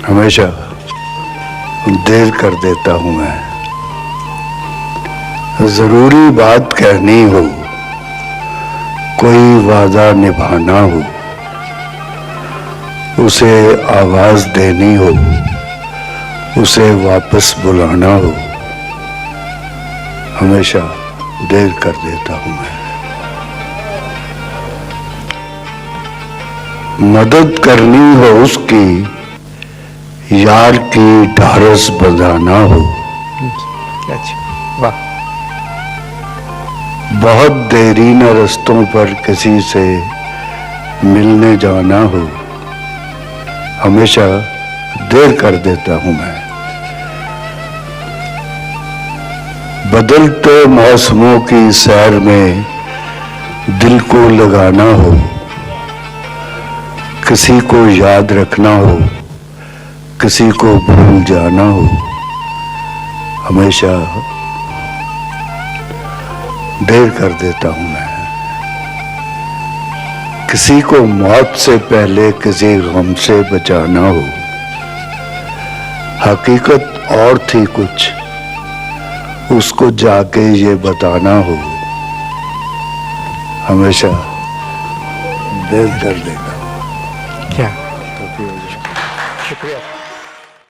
हमेशा देर कर देता हूं मैं। जरूरी बात कहनी हो, कोई वादा निभाना हो, उसे आवाज देनी हो, उसे वापस बुलाना हो, हमेशा देर कर देता हूं मैं। मदद करनी हो उसकी, यार की ढारस बंधाना हो। वाह। बहुत देरी न रस्तों पर किसी से मिलने जाना हो, हमेशा देर कर देता हूं मैं। बदलते मौसमों की सैर में दिल को लगाना हो, किसी को याद रखना हो, किसी को भूल जाना हो, हमेशा देर कर देता हूं मैं। किसी को मौत से पहले किसी गम से बचाना हो, हकीकत और थी कुछ, उसको जाके ये बताना हो, हमेशा देर कर देता हूं। क्या शुक्रिया।